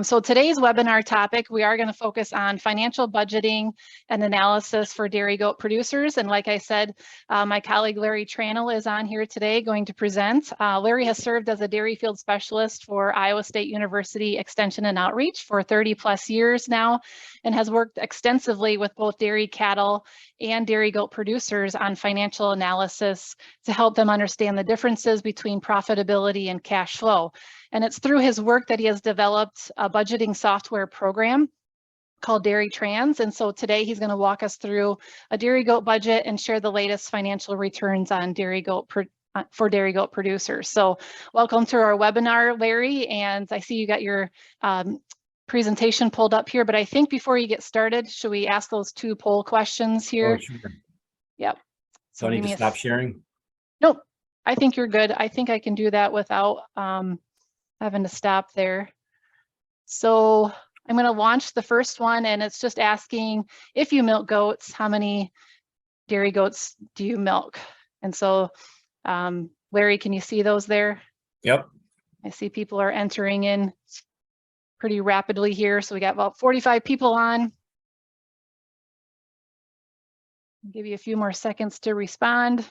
So today's webinar topic, we are going to focus on financial budgeting and analysis for dairy goat producers. And like I said, my colleague Larry Tranel is on here today going to present. Larry has served as a dairy field specialist for Iowa State University Extension and Outreach for 30 plus years now, and has worked extensively with both dairy cattle and dairy goat producers on financial analysis to help them understand the differences between profitability and cash flow. And it's through his work that he has developed a budgeting software program called Dairy Trans. And so today he's going to walk us through a dairy goat budget and share the latest financial returns on for dairy goat producers. So welcome to our webinar, Larry. And I see you got your presentation pulled up here, but I think before you get started, should we ask those 2 poll questions here? Oh, sure. Yep. So I need to stop sharing? Nope. I think you're good. I think I can do that without having to stop there. So I'm going to launch the first one, and it's just asking, if you milk goats, how many dairy goats do you milk? And so Larry, can you see those there? Yep. I see people are entering in pretty rapidly here. So we got about 45 people on. I'll give you a few more seconds to respond.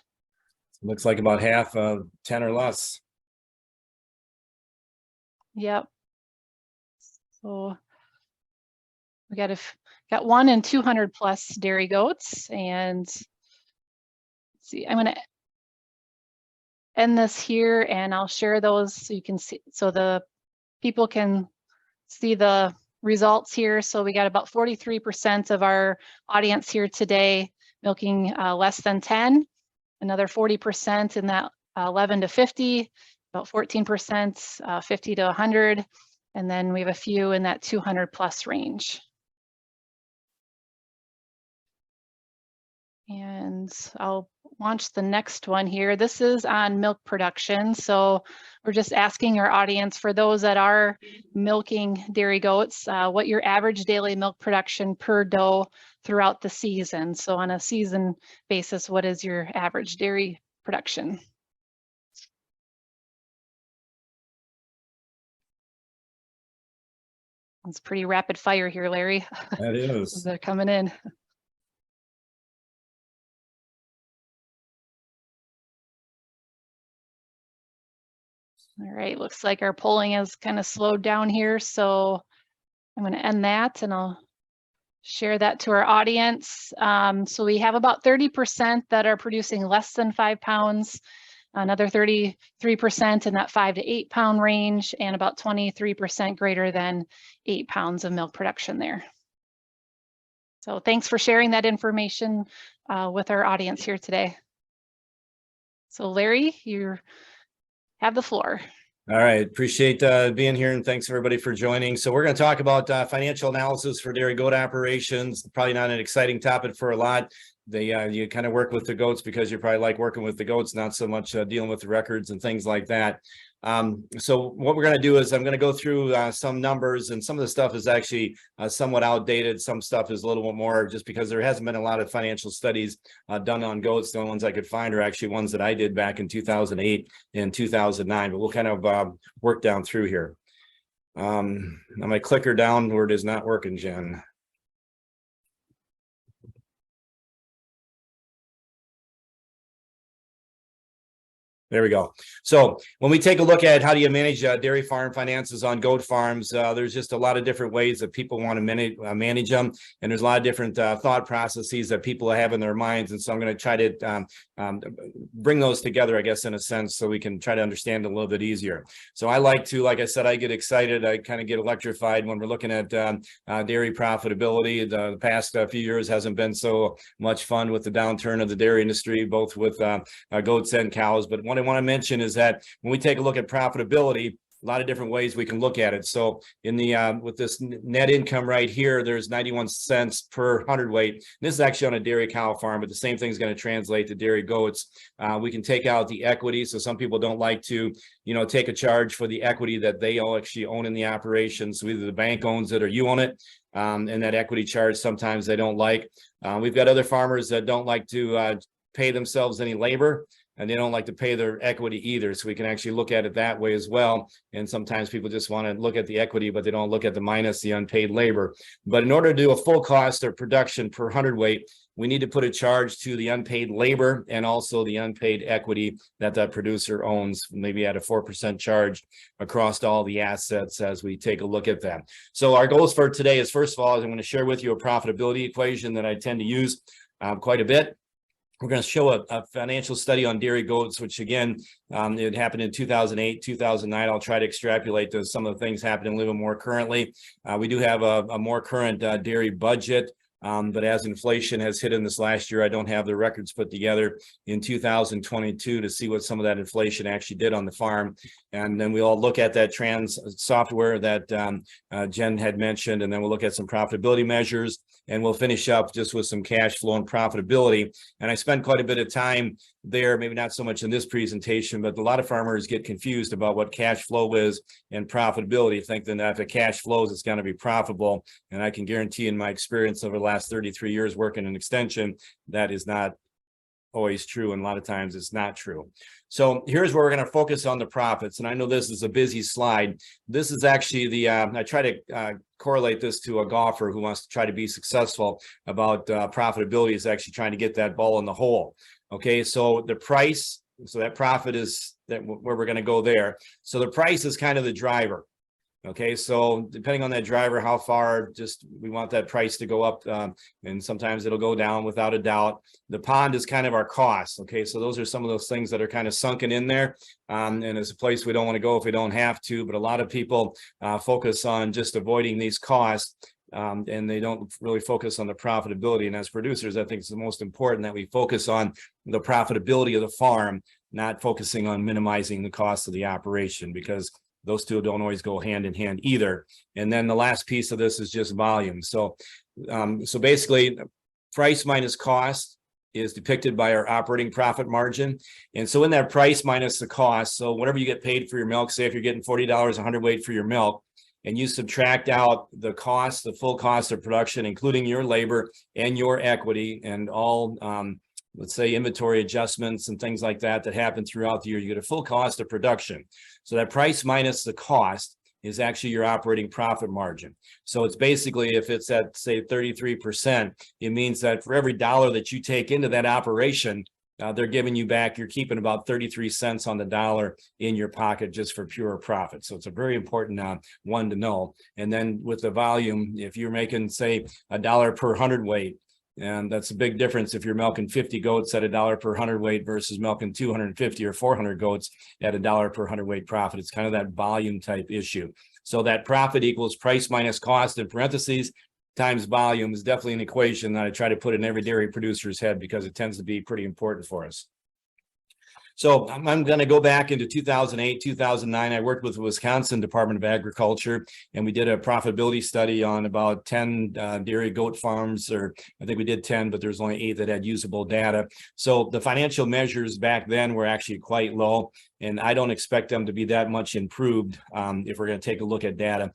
Looks like about half, 10 or less. Yep. So we got 1 and 200 plus dairy goats, and let's see, I'm going to end this here and I'll share those so you can see, so the people can see the results here. So we got about 43% of our audience here today milking less than 10, another 40% in that 11 to 50, about 14%, 50 to 100, and then we have a few in that 200 plus range. And I'll launch the next one here. This is on milk production. So we're just asking our audience, for those that are milking dairy goats, what your average daily milk production per doe throughout the season. So on a season basis, what is your average dairy production? It's pretty rapid fire here, Larry. That is. They're coming in. All right, looks like our polling has kind of slowed down here. So I'm going to end that and I'll share that to our audience. So we have about 30% that are producing less than 5 pounds, another 33% in that 5 to 8 pound range, and about 23% greater than 8 pounds of milk production there. So thanks for sharing that information with our audience here today. So Larry, you have the floor. All right. Appreciate being here, and thanks everybody for joining. So we're going to talk about financial analysis for dairy goat operations. Probably not an exciting topic for a lot. You kind of work with the goats because you probably like working with the goats, not so much dealing with the records and things like that. So what we're going to do is I'm going to go through some numbers, and some of the stuff is actually somewhat outdated. Some stuff is a little bit more, just because there hasn't been a lot of financial studies done on goats. The only ones I could find are actually ones that I did back in 2008 and 2009, but we'll kind of work down through here. Now my clicker downward is not working, Jen. There we go. So when we take a look at how do you manage dairy farm finances on goat farms, there's just a lot of different ways that people want to manage them. And there's a lot of different thought processes that people have in their minds. And so I'm going to try to bring those together, I guess, in a sense, so we can try to understand a little bit easier. So I like to, like I said, I get excited. I kind of get electrified when we're looking at dairy profitability. The past few years hasn't been so much fun with the downturn of the dairy industry, both with goats and cows. But one I want to mention is that when we take a look at profitability, a lot of different ways we can look at it. So in the with this net income right here, there's 91 cents per hundredweight. This is actually on a dairy cow farm, but the same thing is going to translate to dairy goats. We can take out the equity. So some people don't like to, take a charge for the equity that they all actually own in the operation. So either the bank owns it or you own it. And that equity charge, sometimes they don't like. We've got other farmers that don't like to pay themselves any labor. and they don't like to pay their equity either. So we can actually look at it that way as well. And sometimes people just want to look at the equity, but they don't look at the minus the unpaid labor. But in order to do a full cost of production per hundredweight, we need to put a charge to the unpaid labor and also the unpaid equity that that producer owns, maybe at a 4% charge across all the assets as we take a look at that. So our goals for today is, first of all, I'm going to share with you a profitability equation that I tend to use quite a bit. We're going to show a financial study on dairy goats, which again, it happened in 2008, 2009. I'll try to extrapolate to some of the things happening a little more currently. We do have a more current dairy budget. But as inflation has hit in this last year, I don't have the records put together in 2022 to see what some of that inflation actually did on the farm. And then we'll look at that trans software that Jen had mentioned, and then we'll look at some profitability measures, and we'll finish up just with some cash flow and profitability. And I spent quite a bit of time there, maybe not so much in this presentation, but a lot of farmers get confused about what cash flow is and profitability, thinking that if it cash flows, it's going to be profitable. And I can guarantee in my experience over the last 33 years working in extension, that is not always true. And a lot of times it's not true. So here's where we're going to focus on the profits. And I know this is a busy slide. This is actually the, I try to correlate this to a golfer who wants to try to be successful about profitability, is actually trying to get that ball in the hole. Okay, so the price, so that profit is that where we're going to go there. So the price is kind of the driver. Okay, so depending on that driver, how far, just we want that price to go up, and sometimes it'll go down without a doubt. The pond is kind of our cost. Okay, so those are some of those things that are kind of sunken in there, and it's a place we don't want to go if we don't have to. But a lot of people focus on just avoiding these costs. And they don't really focus on the profitability. And as producers, I think it's the most important that we focus on the profitability of the farm, not focusing on minimizing the cost of the operation, because those two don't always go hand in hand either. And then the last piece of this is just volume. So, so basically, price minus cost is depicted by our operating profit margin. And so in that price minus the cost, so whatever you get paid for your milk, say if you're getting $40 a hundredweight for your milk, and you subtract out the cost, the full cost of production, including your labor and your equity and all, let's say, inventory adjustments and things like that that happen throughout the year, you get a full cost of production. So that price minus the cost is actually your operating profit margin. So it's basically, if it's at, say, 33%, it means that for every dollar that you take into that operation, they're giving you back, you're keeping about 33 cents on the dollar in your pocket just for pure profit. So it's a very important one to know. And then with the volume, if you're making, say, $1 per hundredweight, and that's a big difference if you're milking 50 goats at $1 per hundredweight versus milking 250 or 400 goats at $1 per hundredweight profit. It's kind of that volume type issue. So that profit equals price minus cost in parentheses times volume is definitely an equation that I try to put in every dairy producer's head, because it tends to be pretty important for us. So I'm going to go back into 2008, 2009. I worked with the Wisconsin Department of Agriculture, and we did a profitability study on about 10 dairy goat farms, or I think we did 10, but there's only 8 that had usable data. So the financial measures back then were actually quite low, and I don't expect them to be that much improved if we're going to take a look at data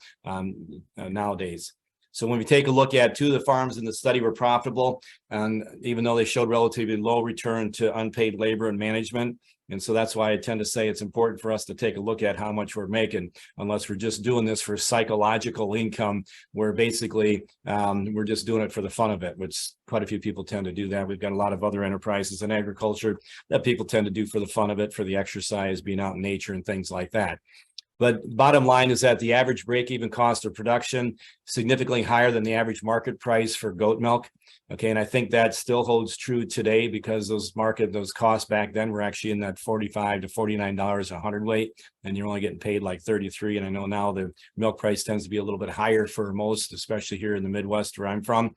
nowadays. So when we take a look at 2 of the farms in the study were profitable, and even though they showed relatively low return to unpaid labor and management. And so that's why I tend to say it's important for us to take a look at how much we're making, unless we're just doing this for psychological income, where basically we're just doing it for the fun of it, which quite a few people tend to do that. We've got a lot of other enterprises in agriculture that people tend to do for the fun of it, for the exercise, being out in nature and things like that. But bottom line is that the average break-even cost of production significantly higher than the average market price for goat milk. Okay, and I think that still holds true today, because those costs back then were actually in that $45 to $49 a hundredweight, and you're only getting paid like 33. And I know now the milk price tends to be a little bit higher for most, especially here in the Midwest where I'm from.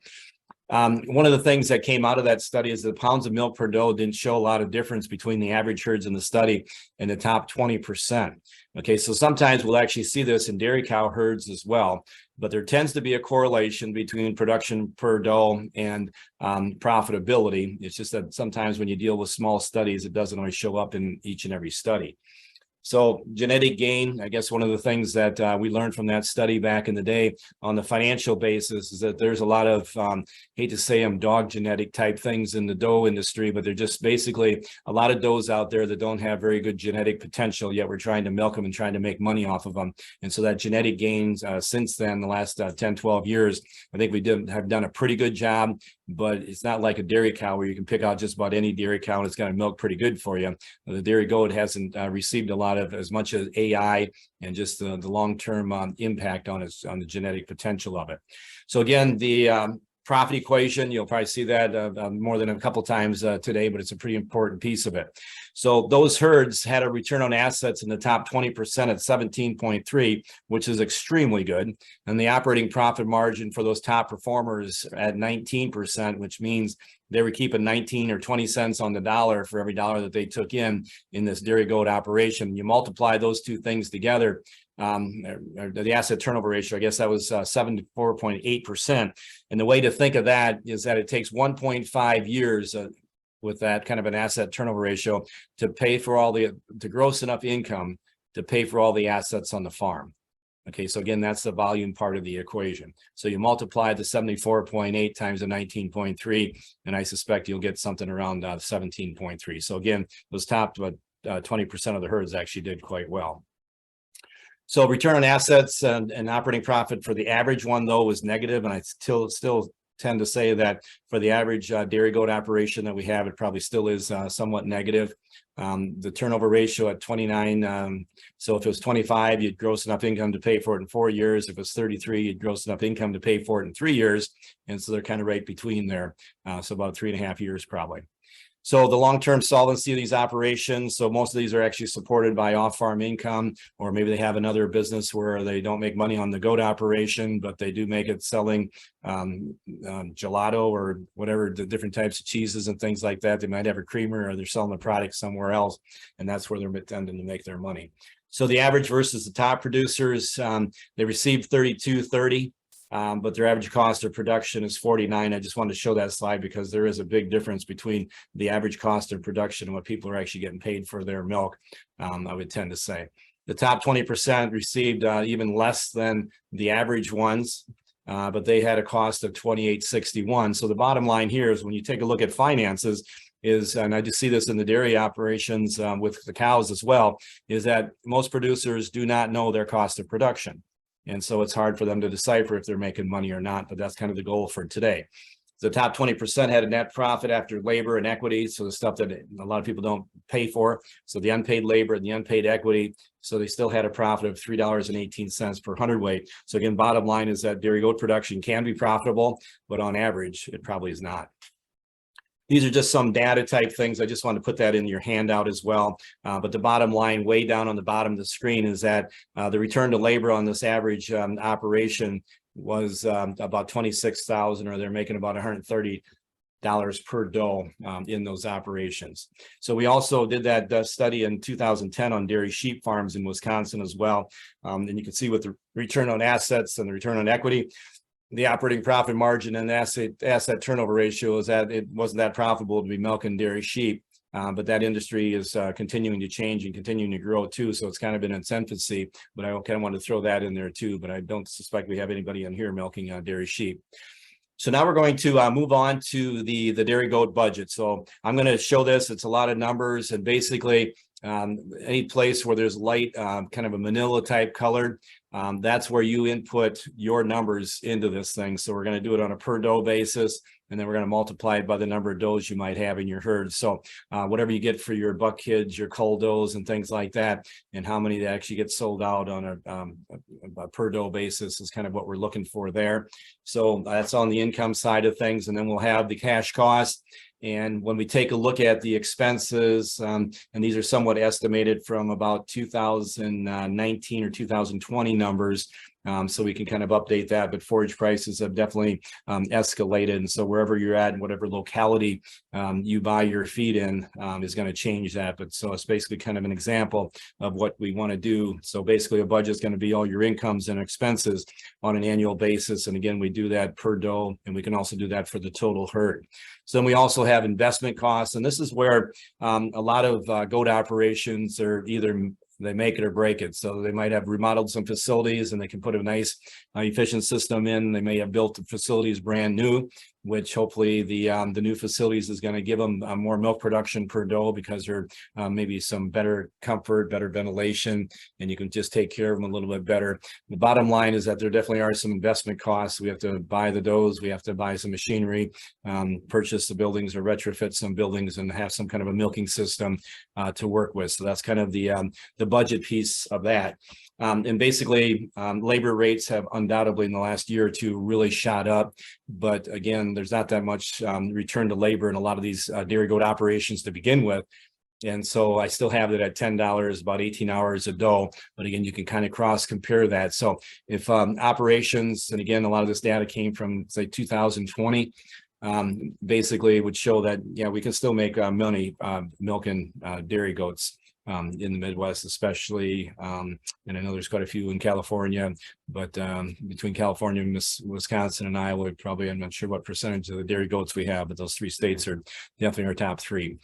One of the things that came out of that study is the pounds of milk per doe didn't show a lot of difference between the average herds in the study and the top 20%. Okay, so sometimes we'll actually see this in dairy cow herds as well, but there tends to be a correlation between production per doe and profitability. It's just that sometimes when you deal with small studies, it doesn't always show up in each and every study. So genetic gain, I guess one of the things that we learned from that study back in the day on the financial basis is that there's a lot of, hate to say them, dog genetic type things in the doe industry, but they're just basically a lot of does out there that don't have very good genetic potential, yet we're trying to milk them and trying to make money off of them. And so that genetic gains since then, the last 10, 12 years, I think we have done a pretty good job, but it's not like a dairy cow where you can pick out just about any dairy cow and it's going to milk pretty good for you. The dairy goat hasn't received a lot of as much as AI and just the long-term impact on the genetic potential of it. So again, the profit equation, you'll probably see that more than a couple times today, but it's a pretty important piece of it. So those herds had a return on assets in the top 20% at 17.3, which is extremely good. And the operating profit margin for those top performers at 19%, which means they were keeping 19 or 20 cents on the dollar for every dollar that they took in this dairy goat operation. You multiply those two things together, the asset turnover ratio, I guess that was 74.8%. And the way to think of that is that it takes 1.5 years with that kind of an asset turnover ratio to pay for to gross enough income to pay for all the assets on the farm. Okay, so again, that's the volume part of the equation. So you multiply the 74.8 times the 19.3, and I suspect you'll get something around 17.3. So again, those top 20% of the herds actually did quite well. So return on assets and operating profit for the average one, though, was negative, and I still tend to say that for the average dairy goat operation that we have, it probably still is somewhat negative. The turnover ratio at 29, so if it was 25, you'd gross enough income to pay for it in 4 years. If it's 33, you'd gross enough income to pay for it in 3 years. And so they're kind of right between there, so about 3.5 years probably. So the long-term solvency of these operations, so most of these are actually supported by off-farm income, or maybe they have another business where they don't make money on the goat operation, but they do make it selling gelato or whatever, the different types of cheeses and things like that. They might have a creamer, or they're selling the product somewhere else, and that's where they're tending to make their money. So the average versus the top producers, they received 32.30. But their average cost of production is 49. I just wanted to show that slide because there is a big difference between the average cost of production and what people are actually getting paid for their milk, I would tend to say. The top 20% received even less than the average ones, but they had a cost of $28.61. So the bottom line here is when you take a look at finances, and I just see this in the dairy operations with the cows as well, is that most producers do not know their cost of production. And so it's hard for them to decipher if they're making money or not, but that's kind of the goal for today. The top 20% had a net profit after labor and equity, so the stuff that a lot of people don't pay for. So the unpaid labor and the unpaid equity, so they still had a profit of $3.18 per hundredweight. So again, bottom line is that dairy goat production can be profitable, but on average, it probably is not. These are just some data type things. I just want to put that in your handout as well. But the bottom line way down on the bottom of the screen is that the return to labor on this average operation was about $26,000, or they're making about $130 per doe in those operations. So we also did that study in 2010 on dairy sheep farms in Wisconsin as well. And you can see with the return on assets and the return on equity, the operating profit margin and asset turnover ratio is that it wasn't that profitable to be milking dairy sheep, but that industry is continuing to change and continuing to grow too. So it's kind of in its infancy, but I kind of want to throw that in there too. But I don't suspect we have anybody in here milking dairy sheep. So now we're going to move on to the dairy goat budget. So I'm going to show this. It's a lot of numbers, and basically any place where there's light, kind of a manila type color, that's where you input your numbers into this thing. So we're going to do it on a per doe basis, and then we're going to multiply it by the number of does you might have in your herd. So whatever you get for your buck kids, your cull does and things like that, and how many that actually get sold out on a per doe basis is kind of what we're looking for there. So that's on the income side of things. And then we'll have the cash cost. And when we take a look at the expenses, and these are somewhat estimated from about 2019 or 2020 numbers, so we can kind of update that, but forage prices have definitely escalated. And so wherever you're at, whatever locality you buy your feed in is going to change that. But so it's basically kind of an example of what we want to do. So basically a budget is going to be all your incomes and expenses on an annual basis. And again, we do that per doe, and we can also do that for the total herd. So then we also have investment costs, and this is where a lot of goat operations are either they make it or break it. So they might have remodeled some facilities and they can put a nice efficient system in. They may have built the facilities brand new, which hopefully the new facilities is going to give them more milk production per doe because there maybe some better comfort, better ventilation, and you can just take care of them a little bit better. The bottom line is that there definitely are some investment costs. We have to buy the does, we have to buy some machinery, purchase the buildings or retrofit some buildings and have some kind of a milking system to work with. So that's kind of the budget piece of that. And basically, labor rates have undoubtedly in the last year or two really shot up. But again, there's not that much return to labor in a lot of these dairy goat operations to begin with. And so I still have it at $10, about 18 hours a doe. But again, you can kind of cross compare that. So if operations, and again, a lot of this data came from say 2020, basically would show that, yeah, we can still make money milking dairy goats in the Midwest, especially. And I know there's quite a few in California, but between California, Wisconsin, and Iowa, probably, I'm not sure what percentage of the dairy goats we have, but those three states are definitely our top three.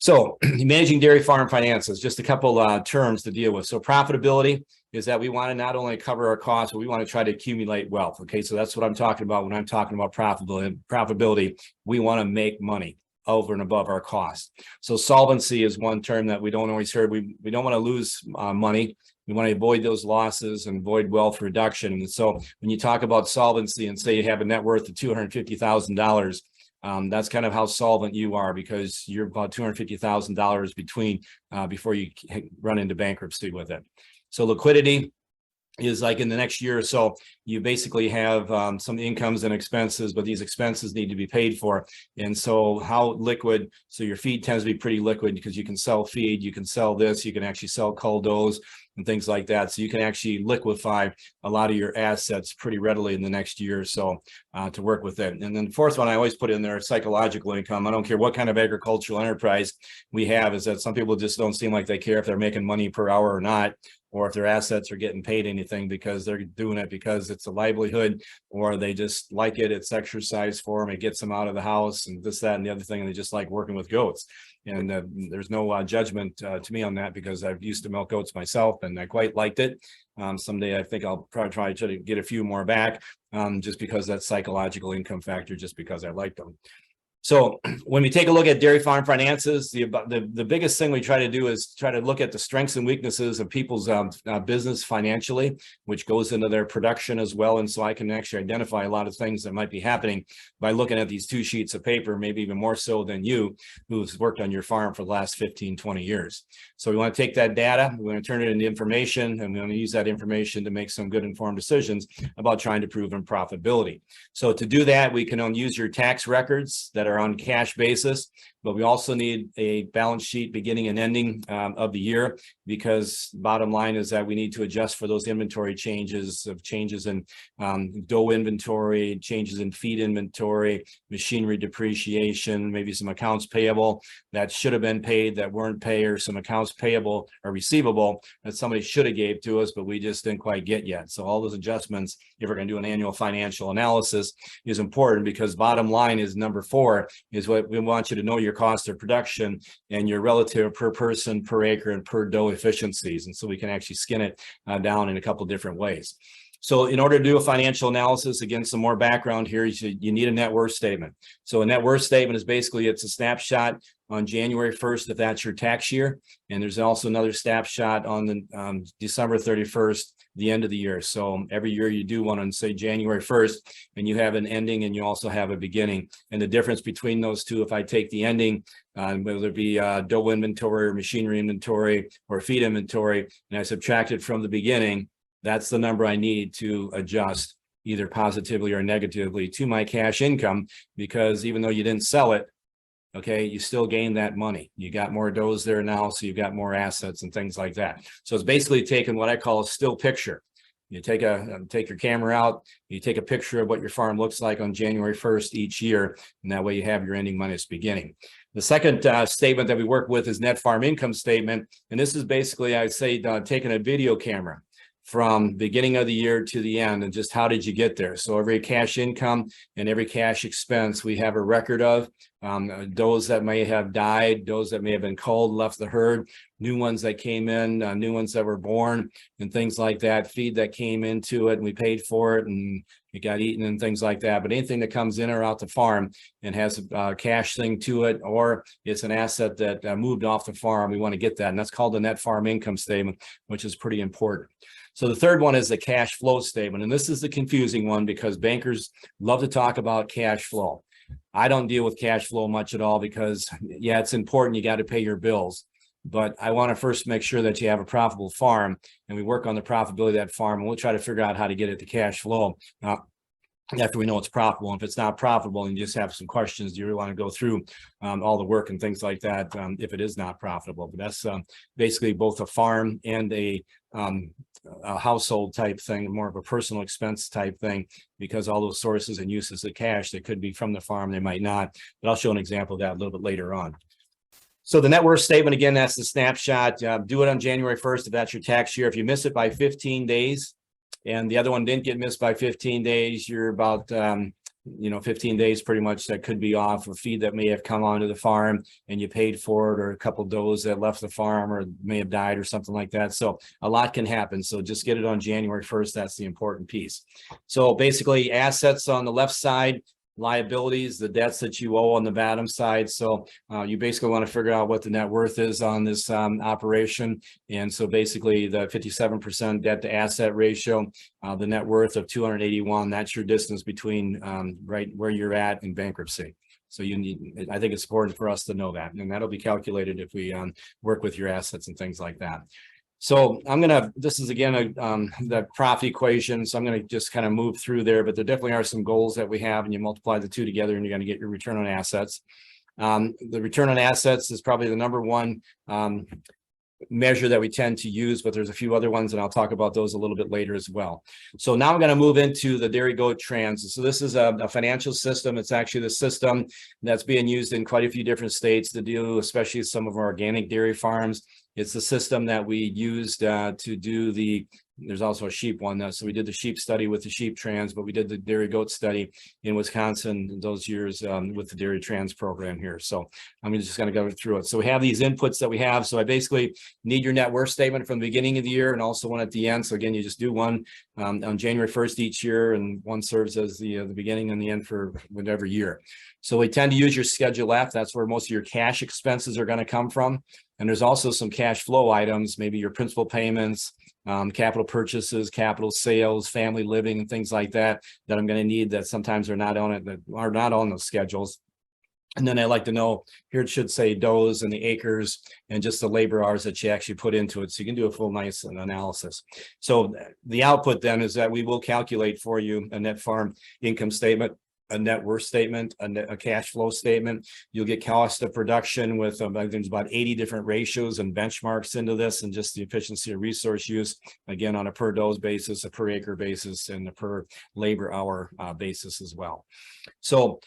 So managing dairy farm finances, just a couple terms to deal with. So profitability is that we want to not only cover our costs, but we want to try to accumulate wealth. Okay, so that's what I'm talking about when I'm talking about profitability. We want to make money over and above our costs. So solvency is one term that we don't always hear. We don't want to lose money. We want to avoid those losses and avoid wealth reduction. And so when you talk about solvency and say you have a net worth of $250,000, that's kind of how solvent you are, because you're about $250,000 between before you run into bankruptcy with it. So liquidity is like in the next year or so, you basically have some incomes and expenses, but these expenses need to be paid for. And so how liquid, so your feed tends to be pretty liquid because you can sell feed, you can sell this, you can actually sell cull does and things like that. So you can actually liquefy a lot of your assets pretty readily in the next year or so to work with it. And then the fourth one I always put in there, psychological income. I don't care what kind of agricultural enterprise we have, is that some people just don't seem like they care if they're making money per hour or not, or if their assets are getting paid anything, because they're doing it because it's a livelihood, or they just like it. It's exercise for them. It gets them out of the house and this, that, and the other thing. And they just like working with goats. And there's no judgment to me on that, because I've used to milk goats myself and I quite liked it. Someday I think I'll probably try to get a few more back just because that psychological income factor, just because I like them. So when we take a look at dairy farm finances, the biggest thing we try to do is try to look at the strengths and weaknesses of people's business financially, which goes into their production as well. And so I can actually identify a lot of things that might be happening by looking at these two sheets of paper, maybe even more so than you who's worked on your farm for the last 15, 20 years. So we want to take that data, we want to turn it into information, and we want to use that information to make some good informed decisions about trying to prove profitability. So to do that, we can use your tax records that are on cash basis, but we also need a balance sheet beginning and ending of the year, because bottom line is that we need to adjust for those inventory changes in doe inventory, changes in feed inventory, machinery depreciation, maybe some accounts payable that should have been paid that weren't paid, or some accounts payable or receivable that somebody should have gave to us, but we just didn't quite get yet. So all those adjustments, if we're going to do an annual financial analysis, is important, because bottom line is number 4 is what we want you to know: your cost of production and your relative per person, per acre, and per doe efficiencies. And so we can actually skin it down in a couple different ways. So in order to do a financial analysis, again, some more background here, you need a net worth statement. So a net worth statement is basically, it's a snapshot on January 1st, if that's your tax year. And there's also another snapshot on the December 31st, the end of the year. So every year you do one on, say, January 1st, and you have an ending and you also have a beginning. And the difference between those two, if I take the ending, whether it be doe inventory or machinery inventory or feed inventory, and I subtract it from the beginning, that's the number I need to adjust either positively or negatively to my cash income, because even though you didn't sell it, okay, you still gain that money. You got more does there now, so you've got more assets and things like that. So it's basically taking what I call a still picture. You take your camera out, you take a picture of what your farm looks like on January 1st each year, and that way you have your ending minus beginning. The second statement that we work with is net farm income statement. And this is basically, I'd say, taking a video camera, from beginning of the year to the end, and just how did you get there. So every cash income and every cash expense we have a record of. Those that may have died, those that may have been culled, left the herd, new ones that came in, new ones that were born, and things like that, feed that came into it and we paid for it and it got eaten and things like that. But anything that comes in or out the farm and has a cash thing to it, or it's an asset that moved off the farm, we want to get that. And that's called the net farm income statement, which is pretty important. So the third one is the cash flow statement. And this is the confusing one because bankers love to talk about cash flow. I don't deal with cash flow much at all because, yeah, it's important. You got to pay your bills. But I want to first make sure that you have a profitable farm, and we work on the profitability of that farm, and we'll try to figure out how to get it to cash flow after we know it's profitable. And if it's not profitable and you just have some questions, do you really want to go through all the work and things like that if it is not profitable? But that's basically both a farm and a household type thing, more of a personal expense type thing, because all those sources and uses of cash that could be from the farm, they might not. But I'll show an example of that a little bit later on. So the net worth statement, again, that's the snapshot. Do it on January 1st if that's your tax year. If you miss it by 15 days and the other one didn't get missed by 15 days, you're about 15 days pretty much that could be off a feed that may have come onto the farm and you paid for it, or a couple of does that left the farm or may have died or something like that. So a lot can happen. So just get it on January 1st. That's the important piece. So basically assets on the left side, liabilities, the debts that you owe on the bottom side. So you basically want to figure out what the net worth is on this operation. And so basically the 57% debt to asset ratio, the net worth of 281, that's your distance between right where you're at in bankruptcy. So I think it's important for us to know that, and that'll be calculated if we work with your assets and things like that. So this is again, the profit equation. So I'm going to just kind of move through there, but there definitely are some goals that we have, and you multiply the two together and you're going to get your return on assets. The return on assets is probably the number one measure that we tend to use, but there's a few other ones and I'll talk about those a little bit later as well. So now I'm going to move into the Dairy Goat Trans. So this is a financial system. It's actually the system that's being used in quite a few different states to do, especially some of our organic dairy farms. It's the system that we used to do there's also a sheep one. So we did the sheep study with the sheep trans, but we did the dairy goat study in Wisconsin those years with the dairy trans program here. So I'm just going to go through it. So we have these inputs that we have. So I basically need your net worth statement from the beginning of the year and also one at the end. So again, you just do one on January 1st each year, and one serves as the beginning and the end for whatever year. So we tend to use your Schedule F. That's where most of your cash expenses are going to come from. And there's also some cash flow items, maybe your principal payments, capital purchases, capital sales, family living, and things like that I'm going to need that sometimes are not on it, that are not on those schedules. And then I like to know, here it should say does and the acres and just the labor hours that you actually put into it. So you can do a full nice analysis. So the output then is that we will calculate for you a net farm income statement, a net worth statement, a cash flow statement. You'll get cost of production with I think there's about 80 different ratios and benchmarks into this, and just the efficiency of resource use, again, on a per dose basis, a per acre basis, and a per labor hour basis as well. So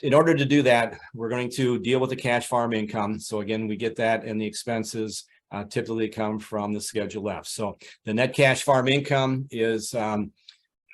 in order to do that, we're going to deal with the cash farm income. So again, we get that, and the expenses typically come from the Schedule F. So the net cash farm income is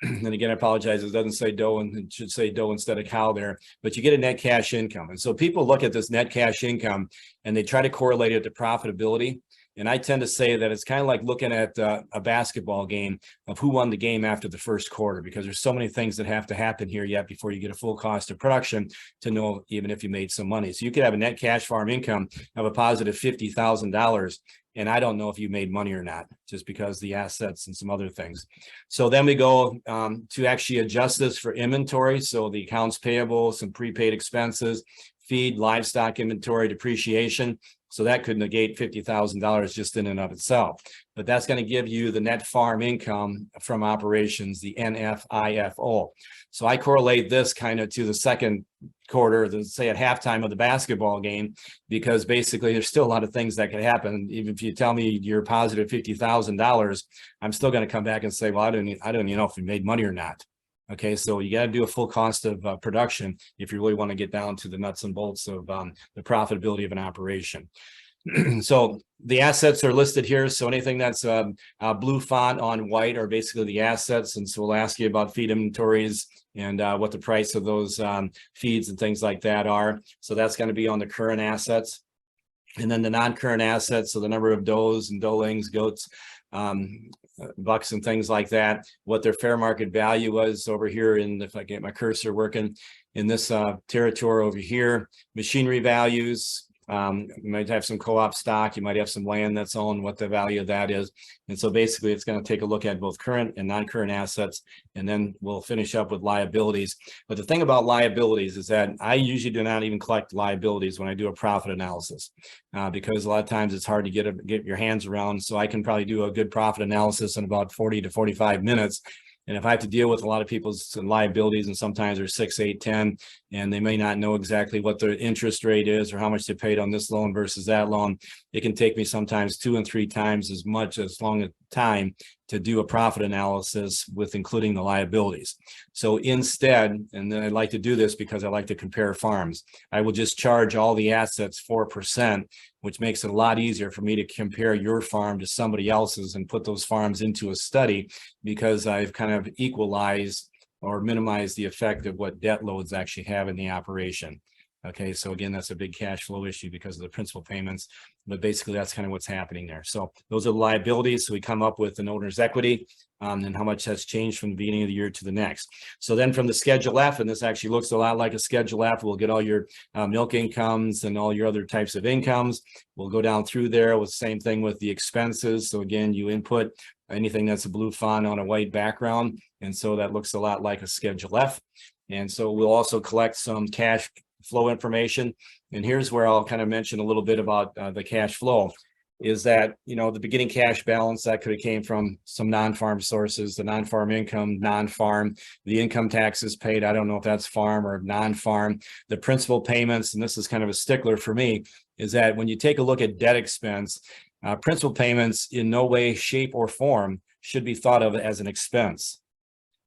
and again, I apologize, it doesn't say doe, and it should say doe instead of cow there, but you get a net cash income. And so people look at this net cash income and they try to correlate it to profitability. And I tend to say that it's kind of like looking at a basketball game of who won the game after the first quarter, because there's so many things that have to happen here yet before you get a full cost of production to know even if you made some money. So you could have a net cash farm income of a positive $50,000. And I don't know if you made money or not, just because the assets and some other things. So then we go to actually adjust this for inventory. So the accounts payable, some prepaid expenses, feed, livestock inventory, depreciation. So that could negate $50,000 just in and of itself. But that's going to give you the net farm income from operations, the NFIFO. So I correlate this kind of to the second quarter, say at halftime of the basketball game, because basically there's still a lot of things that could happen. Even if you tell me you're positive $50,000, I'm still going to come back and say, well, I don't even know if you made money or not. Okay, so you got to do a full cost of production if you really want to get down to the nuts and bolts of the profitability of an operation. So the assets are listed here. So anything that's blue font on white are basically the assets. And so we'll ask you about feed inventories and what the price of those feeds and things like that are. So that's going to be on the current assets. And then the non-current assets, so the number of does and doelings, goats, bucks and things like that, what their fair market value was over here in, if I get my cursor working, in this territory over here, machinery values. You might have some co-op stock, you might have some land that's owned, what the value of that is. And so basically it's going to take a look at both current and non-current assets, and then we'll finish up with liabilities. But the thing about liabilities is that I usually do not even collect liabilities when I do a profit analysis, because a lot of times it's hard to get your hands around. So I can probably do a good profit analysis in about 40 to 45 minutes. And if I have to deal with a lot of people's liabilities, and sometimes they're 6, 8, 10, and they may not know exactly what their interest rate is or how much they paid on this loan versus that loan, it can take me sometimes 2 and 3 times as long a time to do a profit analysis with including the liabilities. So instead, and then I like to do this because I like to compare farms, I will just charge all the assets 4%, which makes it a lot easier for me to compare your farm to somebody else's and put those farms into a study, because I've kind of equalized or minimized the effect of what debt loads actually have in the operation. Okay, so again, that's a big cash flow issue because of the principal payments, but basically that's kind of what's happening there. So those are the liabilities. So we come up with an owner's equity and how much has changed from the beginning of the year to the next. So then from the Schedule F, and this actually looks a lot like a Schedule F, we'll get all your milk incomes and all your other types of incomes. We'll go down through there with the same thing with the expenses. So again, you input anything that's a blue font on a white background. And so that looks a lot like a Schedule F. And so we'll also collect some cash flow information. And here's where I'll kind of mention a little bit about the cash flow, is that, you know, the beginning cash balance that could have came from some non-farm sources, the non-farm income, non-farm, the income taxes paid. I don't know if that's farm or non-farm, the principal payments. And this is kind of a stickler for me, is that when you take a look at debt expense, principal payments in no way, shape or form should be thought of as an expense.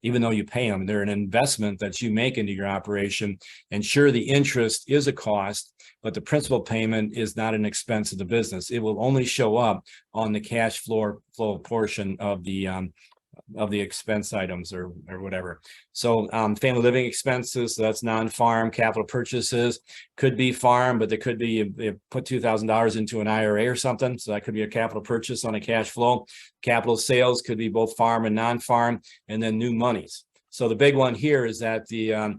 Even though you pay them, they're an investment that you make into your operation. And sure, the interest is a cost, but the principal payment is not an expense of the business. It will only show up on the cash flow portion of the expense items or whatever. So family living expenses, so that's non-farm. Capital purchases could be farm, but they could be, you put $2,000 into an IRA or something. So that could be a capital purchase on a cash flow. Capital sales could be both farm and non-farm, and then new monies. So the big one here is that the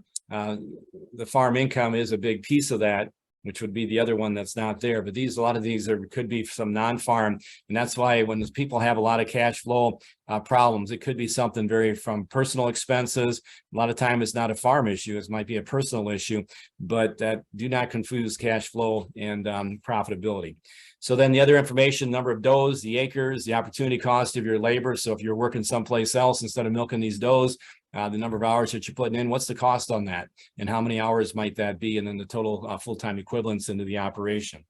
farm income is a big piece of that, which would be the other one that's not there. But a lot of these could be some non-farm. And that's why when people have a lot of cash flow problems, it could be something from personal expenses. A lot of time it's not a farm issue. It might be a personal issue, but that do not confuse cash flow and profitability. So then the other information, number of does, the acres, the opportunity cost of your labor. So if you're working someplace else instead of milking these does, the number of hours that you're putting in, what's the cost on that, and how many hours might that be, and then the total full-time equivalents into the operation.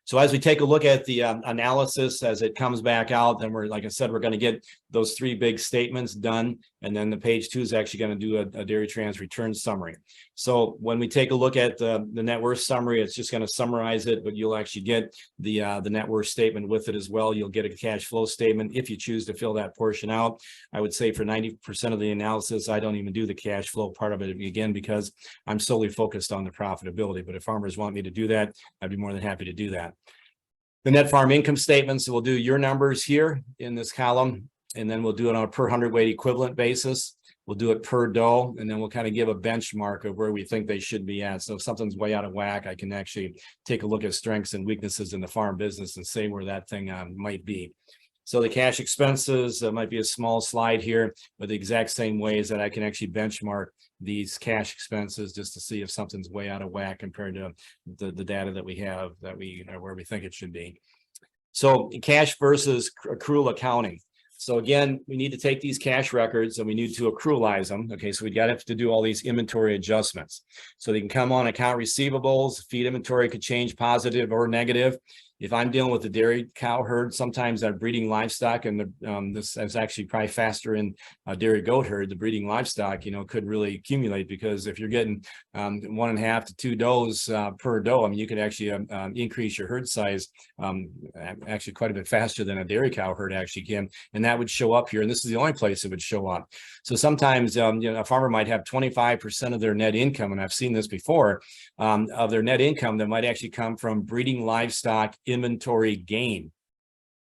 So as we take a look at the analysis as it comes back out, then like I said, we're going to get those 3 big statements done. And then the page 2 is actually going to do a Dairy Trans return summary. So when we take a look at the net worth summary, it's just going to summarize it, but you'll actually get the net worth statement with it as well. You'll get a cash flow statement if you choose to fill that portion out. I would say for 90% of the analysis, I don't even do the cash flow part of it again, because I'm solely focused on the profitability. But if farmers want me to do that, I'd be more than happy to do that. The net farm income statement, so we'll do your numbers here in this column, and then we'll do it on a per hundredweight equivalent basis. We'll do it per doe, and then we'll kind of give a benchmark of where we think they should be at. So if something's way out of whack, I can actually take a look at strengths and weaknesses in the farm business and say where that thing might be. So the cash expenses might be a small slide here, but the exact same ways that I can actually benchmark these cash expenses just to see if something's way out of whack compared to the data that we have, that we where we think it should be. So cash versus accrual accounting. So again, we need to take these cash records and we need to accrualize them. Okay, so we got to do all these inventory adjustments. So they can come on account receivables, feed inventory could change positive or negative. if I'm dealing with the dairy cow herd, sometimes I'm breeding livestock, and this is actually probably faster in a dairy goat herd. The breeding livestock, could really accumulate, because if you're getting 1.5 to 2 does per doe, I mean, you could actually increase your herd size actually quite a bit faster than a dairy cow herd actually can, and that would show up here. And this is the only place it would show up. So sometimes a farmer might have 25% of their net income, and I've seen this before, of their net income that might actually come from breeding livestock inventory gain.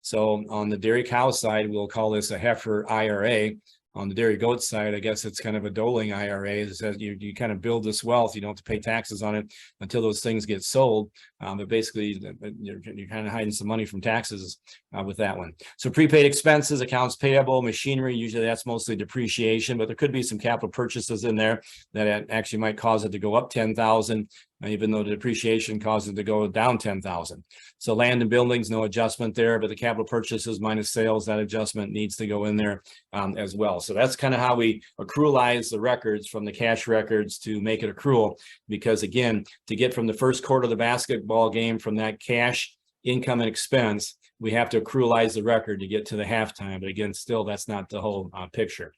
So on the dairy cow side, we'll call this a heifer IRA. On the dairy goat side, I guess it's kind of a doling IRA. It says you kind of build this wealth. You don't have to pay taxes on it until those things get sold. But basically, you're kind of hiding some money from taxes with that one. So prepaid expenses, accounts payable, machinery, usually that's mostly depreciation, but there could be some capital purchases in there that actually might cause it to go up 10,000. Even though the depreciation causes it to go down 10,000. So land and buildings, no adjustment there, but the capital purchases minus sales, that adjustment needs to go in there as well. So that's kind of how we accrualize the records from the cash records to make it accrual. Because again, to get from the first quarter of the basketball game from that cash income and expense, we have to accrualize the record to get to the halftime. But again, still, that's not the whole picture.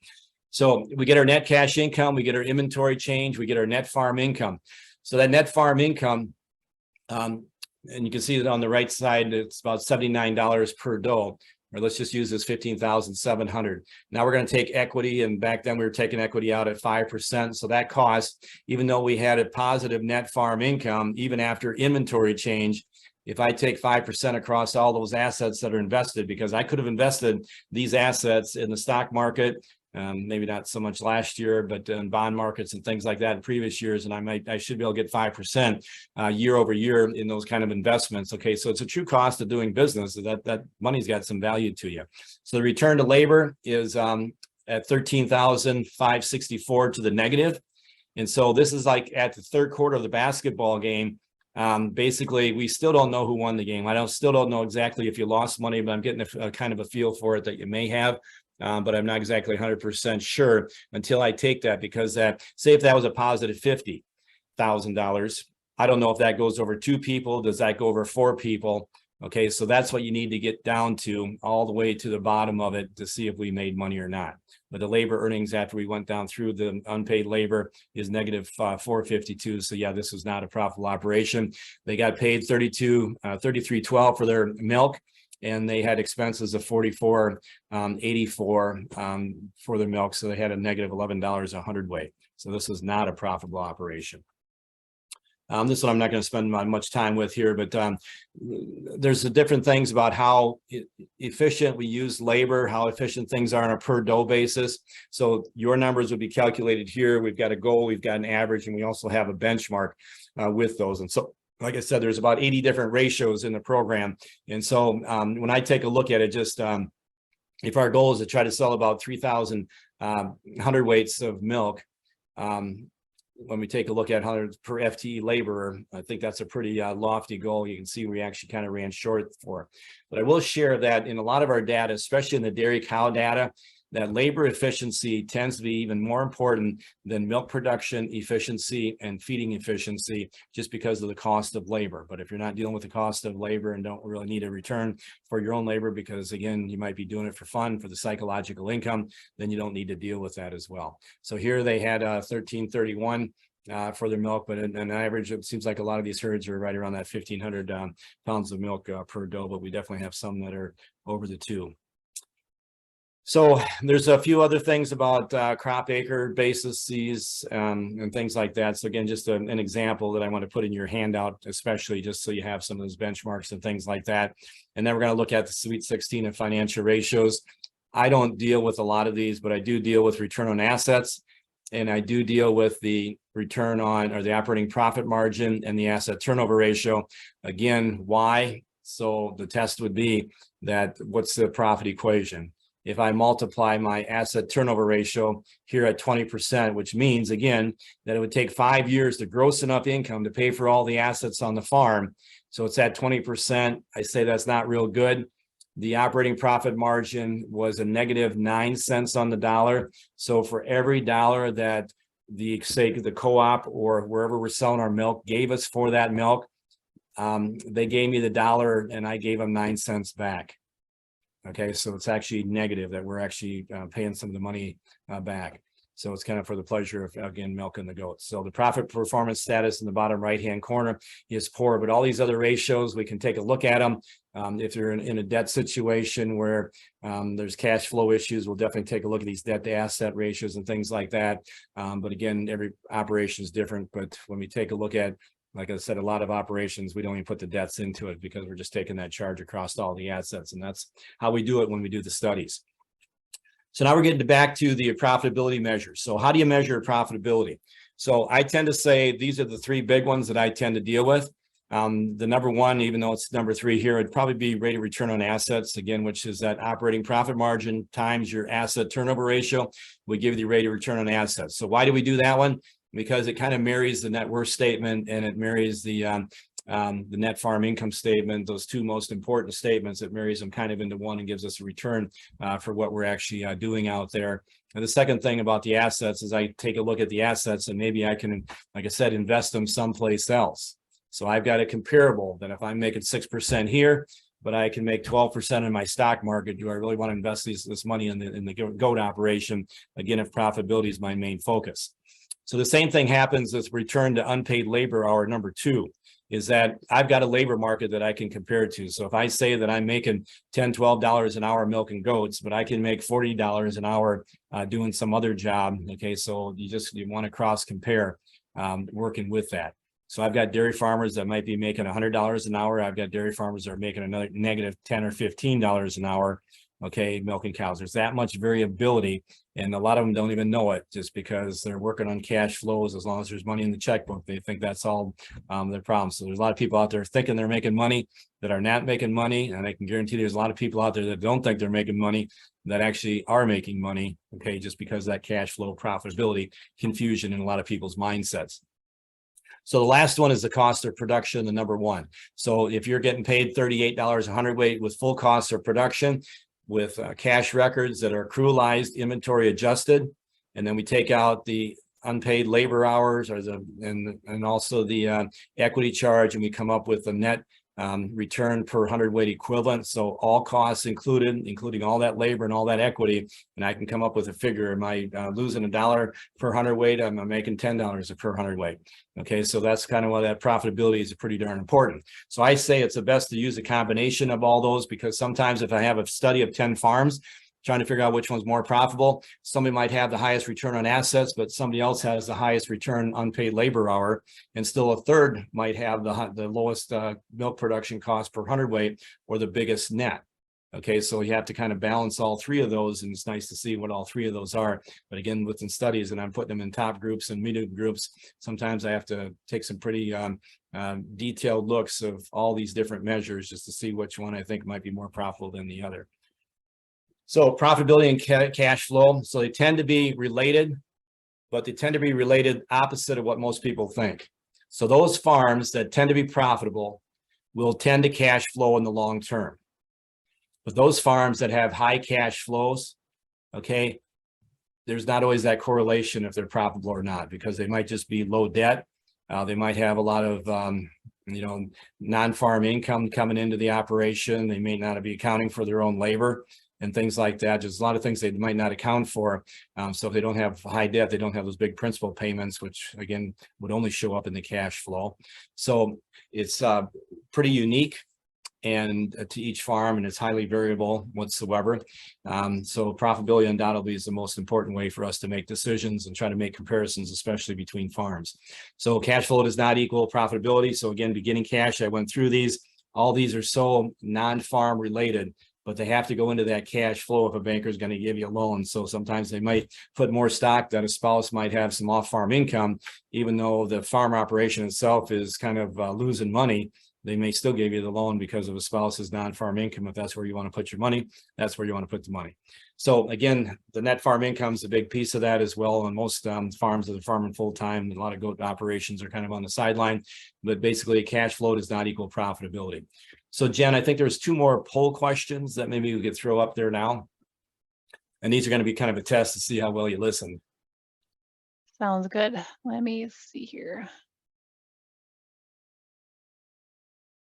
So we get our net cash income, we get our inventory change, we get our net farm income. So that net farm income, and you can see that on the right side, it's about $79 per doe, or let's just use this 15,700. Now we're going to take equity, and back then we were taking equity out at 5%. So that cost, even though we had a positive net farm income, even after inventory change, if I take 5% across all those assets that are invested, because I could have invested these assets in the stock market, maybe not so much last year, but in bond markets and things like that in previous years, and I should be able to get 5% year over year in those kind of investments. Okay, so it's a true cost of doing business. That money's got some value to you. So the return to labor is at 13,564 to the negative, and so this is like at the third quarter of the basketball game. Basically, we still don't know who won the game. Still don't know exactly if you lost money, but I'm getting a kind of a feel for it that you may have. But I'm not exactly 100% sure until I take that, because say if that was a positive $50,000, I don't know if that goes over 2 people. Does that go over 4 people? Okay, so that's what you need to get down to, all the way to the bottom of it, to see if we made money or not. But the labor earnings after we went down through the unpaid labor is negative 452. So yeah, this is not a profitable operation. They got paid $33.12 for their milk, and they had expenses of $44.84 for their milk. So they had a negative $11 a hundredweight. So this is not a profitable operation. This one I'm not going to spend much time with here, but there's different things about how efficient we use labor, how efficient things are on a per doe basis. So your numbers would be calculated here. We've got a goal, we've got an average, and we also have a benchmark with those. And so, like I said, there's about 80 different ratios in the program. And so when I take a look at it, just if our goal is to try to sell about 3,000 hundredweights of milk, when we take a look at 100 per FTE laborer, I think that's a pretty lofty goal. You can see we actually kind of ran short for. But I will share that in a lot of our data, especially in the dairy cow data, that labor efficiency tends to be even more important than milk production efficiency and feeding efficiency, just because of the cost of labor. But if you're not dealing with the cost of labor and don't really need a return for your own labor, because again, you might be doing it for fun, for the psychological income, then you don't need to deal with that as well. So here they had 1331 for their milk, but an average, it seems like a lot of these herds are right around that 1,500 pounds of milk per doe, but we definitely have some that are over the 2. So there's a few other things about crop acre basis and things like that. So again, just an example that I want to put in your handout, especially just so you have some of those benchmarks and things like that. And then we're going to look at the Sweet 16 and financial ratios. I don't deal with a lot of these, but I do deal with return on assets, and I do deal with the return on, or the operating profit margin, and the asset turnover ratio. Again, why? So the test would be that what's the profit equation? If I multiply my asset turnover ratio here at 20%, which means, again, that it would take 5 years to gross enough income to pay for all the assets on the farm. So it's at 20%. I say that's not real good. The operating profit margin was a negative 9 cents on the dollar. So for every dollar that the co-op or wherever we're selling our milk gave us for that milk, they gave me the $1 and I gave them 9 cents back. Okay, so it's actually negative that we're actually paying some of the money back. So it's kind of for the pleasure of, again, milking the goats. So the profit performance status in the bottom right-hand corner is poor, but all these other ratios, we can take a look at them. If you're in a debt situation where there's cash flow issues, we'll definitely take a look at these debt to asset ratios and things like that. But again, every operation is different. But when we take a look at, like I said, a lot of operations, we don't even put the debts into it because we're just taking that charge across all the assets. And that's how we do it when we do the studies. So now we're getting back to the profitability measures. So how do you measure profitability? So I tend to say these are the 3 big ones that I tend to deal with. The number 1, even though it's number 3 here, it'd probably be rate of return on assets, again, which is that operating profit margin times your asset turnover ratio. We give you the rate of return on assets. So why do we do that one? Because it kind of marries the net worth statement and it marries the net farm income statement, those 2 most important statements. It marries them kind of into one and gives us a return for what we're actually doing out there. And the second thing about the assets is I take a look at the assets and maybe I can, like I said, invest them someplace else. So I've got a comparable that if I'm making 6% here, but I can make 12% in my stock market, do I really want to invest this money in the goat operation? Again, if profitability is my main focus. So the same thing happens with return to unpaid labor hour number 2. Is that I've got a labor market that I can compare to. So if I say that I'm making $10, $12 an hour milking goats, but I can make $40 an hour doing some other job. Okay, so you want to cross compare working with that. So I've got dairy farmers that might be making $100 an hour. I've got dairy farmers that are making another negative $10 or $15 an hour. Okay, milking cows. There's that much variability, and a lot of them don't even know it just because they're working on cash flows. As long as there's money in the checkbook, they think that's all their problem. So there's a lot of people out there thinking they're making money that are not making money, and I can guarantee there's a lot of people out there that don't think they're making money that actually are making money. Okay, just because of that cash flow profitability confusion in a lot of people's mindsets. So the last one is the cost of production, the number 1. So if you're getting paid $38 a hundredweight with full cost of production, with cash records that are accrualized, inventory adjusted, and then we take out the unpaid labor hours or and also the equity charge, and we come up with a net return per hundredweight equivalent. So all costs included, including all that labor and all that equity, and I can come up with a figure. Am I losing $1 per hundredweight? I'm making $10 per hundredweight. Okay, so that's kind of why that profitability is pretty darn important. So I say it's the best to use a combination of all those, because sometimes if I have a study of 10 farms, trying to figure out which one's more profitable, somebody might have the highest return on assets, but somebody else has the highest return unpaid labor hour, and still a third might have the lowest milk production cost per hundredweight or the biggest net. Okay, so you have to kind of balance all 3 of those, and it's nice to see what all 3 of those are. But again, within studies, and I'm putting them in top groups and medium groups, sometimes I have to take some pretty detailed looks of all these different measures just to see which one I think might be more profitable than the other. So profitability and cash flow, so they tend to be related, but they tend to be related opposite of what most people think. So those farms that tend to be profitable will tend to cash flow in the long term. But those farms that have high cash flows, okay, there's not always that correlation if they're profitable or not, because they might just be low debt. They might have a lot of non-farm income coming into the operation. They may not be accounting for their own labor and things like that. Just a lot of things they might not account for. So if they don't have high debt, they don't have those big principal payments, which again would only show up in the cash flow. So it's pretty unique and to each farm, and it's highly variable whatsoever. So profitability undoubtedly is the most important way for us to make decisions and try to make comparisons, especially between farms. So cash flow does not equal profitability. So again, beginning cash, I went through these. All these are so non-farm related, but they have to go into that cash flow if a banker is going to give you a loan. So sometimes they might put more stock that a spouse might have some off-farm income, even though the farm operation itself is kind of losing money. They may still give you the loan because of a spouse's non-farm income. If that's where you want to put your money, that's where you want to put the money. So again, the net farm income is a big piece of that as well. And most farms that are farming full-time, a lot of goat operations are kind of on the sideline, but basically cash flow does not equal profitability. So Jen, I think there's 2 more poll questions that maybe we could throw up there now. And these are going to be kind of a test to see how well you listen. Sounds good. Let me see here.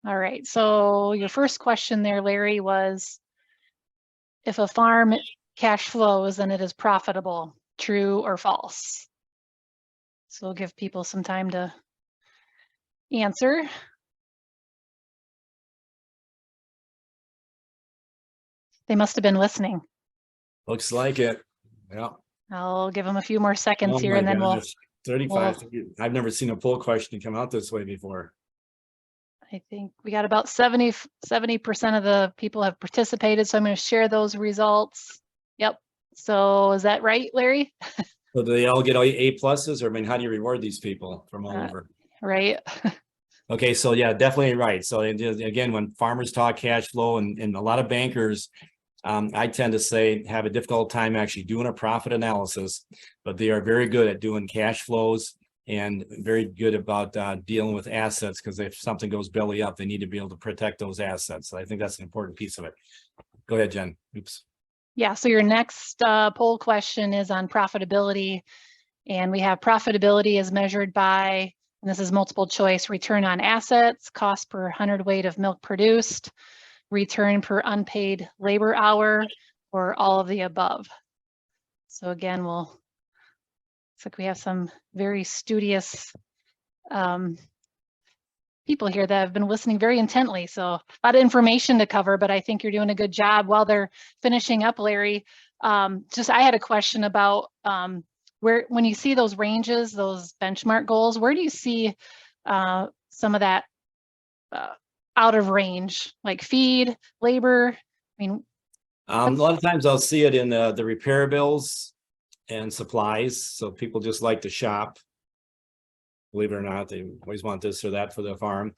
All right, so your first question there, Larry, was if a farm cash flows, then it is profitable, true or false? So we'll give people some time to answer. They must have been listening. Looks like it. Yeah. I'll give them a few more seconds Oh here my and then gosh. 35. we'll- I've never seen a poll question come out this way before. I think we got about 70% of the people have participated. So I'm going to share those results. Yep. So is that right, Larry? So do they all get A pluses, or I mean, how do you reward these people from all Uh, over? Right. Okay, so yeah, definitely right. So again, when farmers talk cash flow and a lot of bankers, I tend to say have a difficult time actually doing a profit analysis, but they are very good at doing cash flows and very good about dealing with assets, because if something goes belly up, they need to be able to protect those assets. So I think that's an important piece of it. Go ahead, Jen. Oops. Yeah. So your next poll question is on profitability. And we have profitability as measured by, and this is multiple choice, return on assets, cost per hundredweight of milk produced, return per unpaid labor hour, or all of the above. So again, looks like we have some very studious people here that have been listening very intently. So a lot of information to cover, but I think you're doing a good job. While they're finishing up, Larry, I had a question about when you see those ranges, those benchmark goals, where do you see some of that out of range, like feed, labor? I mean, A lot of times I'll see it in the repair bills and supplies. So people just like to shop. Believe it or not, they always want this or that for the farm.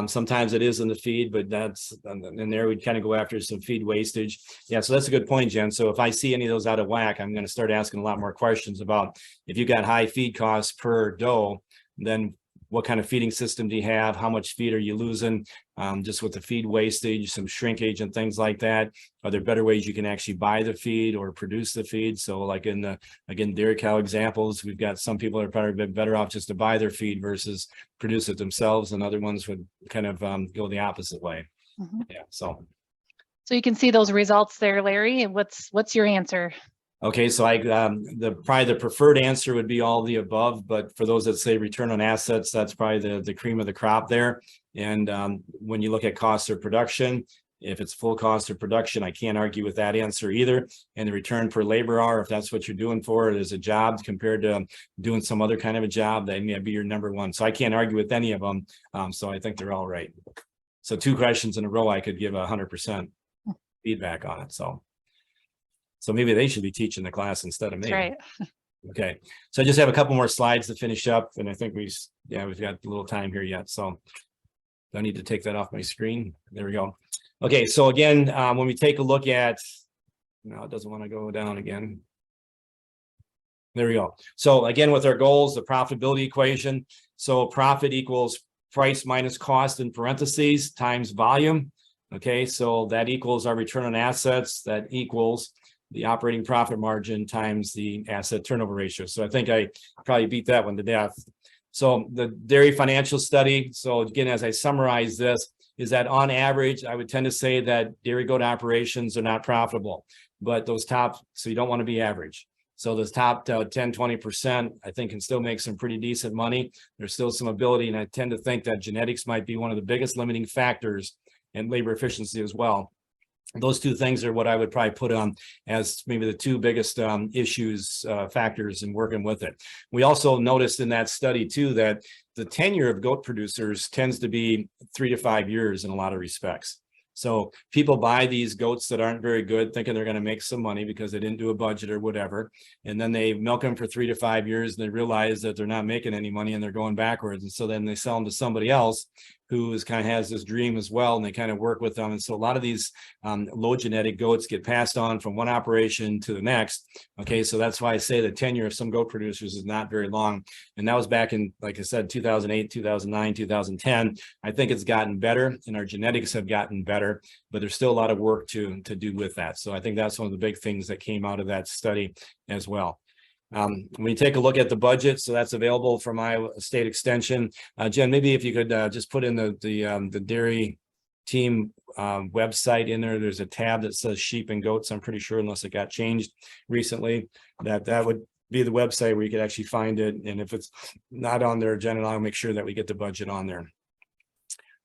Sometimes it is in the feed, but that's in there. We'd kind of go after some feed wastage. Yeah, so that's a good point, Jen. So if I see any of those out of whack, I'm going to start asking a lot more questions about if you got high feed costs per doe, then what kind of feeding system do you have? How much feed are you losing? Just with the feed wastage, some shrinkage and things like that. Are there better ways you can actually buy the feed or produce the feed? So like in the, again, dairy cow examples, we've got some people are probably better off just to buy their feed versus produce it themselves. And other ones would kind of go the opposite way. mm-hmm. Yeah, so you can see those results there, Larry. And what's your answer? okay, so probably the preferred answer would be all the above, but for those that say return on assets, that's probably the cream of the crop there. And when you look at cost of production, if it's full cost of production, I can't argue with that answer either. And the return per labor hour, if that's what you're doing for it as a job compared to doing some other kind of a job, that may be your number one. So I can't argue with any of them. So I think they're all right. So 2 questions in a row, I could give 100% feedback on it. So maybe they should be teaching the class instead of me. That's right. Okay, so I just have a couple more slides to finish up, and I think we've got a little time here yet, so don't need to take that off my screen. There we go. Okay, so again, when we take a look at, no, it doesn't want to go down again. There we go. So again, with our goals, the profitability equation. So profit equals price minus cost in parentheses times volume. Okay, so that equals our return on assets. That equals the operating profit margin times the asset turnover ratio. So I think I probably beat that one to death. So the dairy financial study. So again, as I summarize this, is that on average, I would tend to say that dairy goat operations are not profitable, but those top, so you don't want to be average. So those top 10, 20%, I think can still make some pretty decent money. There's still some ability. And I tend to think that genetics might be one of the biggest limiting factors and labor efficiency as well. Those 2 things are what I would probably put on as maybe the 2 biggest factors in working with it. We also noticed in that study too, that the tenure of goat producers tends to be 3 to 5 years in a lot of respects. So people buy these goats that aren't very good, thinking they're going to make some money because they didn't do a budget or whatever. And then they milk them for 3 to 5 years and they realize that they're not making any money and they're going backwards. And so then they sell them to somebody else who is kind of has this dream as well, and they kind of work with them. And so a lot of these low genetic goats get passed on from one operation to the next. Okay, so that's why I say the tenure of some goat producers is not very long. And that was back in, like I said, 2008, 2009, 2010. I think it's gotten better and our genetics have gotten better, but there's still a lot of work to do with that. So I think that's one of the big things that came out of that study as well. When you take a look at the budget, so that's available from Iowa State Extension. Jen, maybe if you could just put in the dairy team website in there. There's a tab that says sheep and goats. I'm pretty sure, unless it got changed recently, that would be the website where you could actually find it. And if it's not on there, Jen and I'll make sure that we get the budget on there.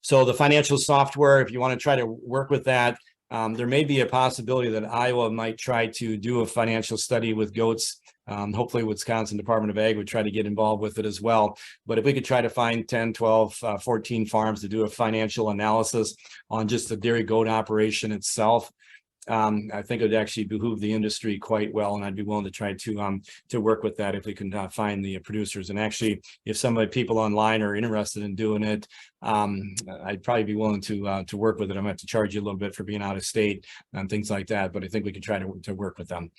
So the financial software, if you want to try to work with that, there may be a possibility that Iowa might try to do a financial study with goats. Hopefully Wisconsin Department of Ag would try to get involved with it as well. But if we could try to find 10, 12, 14 farms to do a financial analysis on just the dairy goat operation itself, I think it would actually behoove the industry quite well, and I'd be willing to try to work with that if we can find the producers. And actually, if some of the people online are interested in doing it, I'd probably be willing to work with it. I'm going to have to charge you a little bit for being out of state and things like that, but I think we could try to work with them.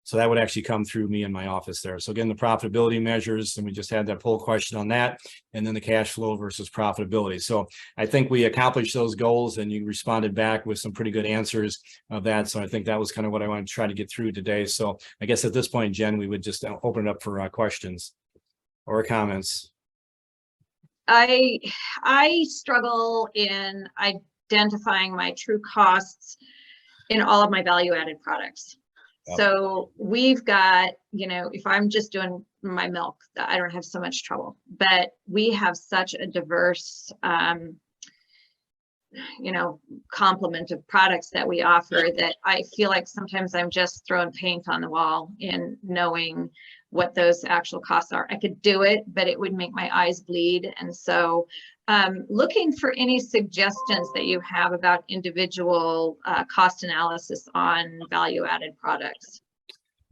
So that would actually come through me in my office there. So again, the profitability measures, and we just had that poll question on that, and then the cash flow versus profitability. So I think we accomplished those goals, and you responded back with some pretty good answers of that. So I think that was kind of what I wanted to try to get through today. So I guess at this point, Jen, we would just open it up for questions or comments. I struggle in identifying my true costs in all of my value-added products. So we've got, if I'm just doing my milk, I don't have so much trouble, but we have such a diverse, complement of products that we offer that I feel like sometimes I'm just throwing paint on the wall in knowing what those actual costs are. I could do it, but it would make my eyes bleed. And so looking for any suggestions that you have about individual cost analysis on value-added products.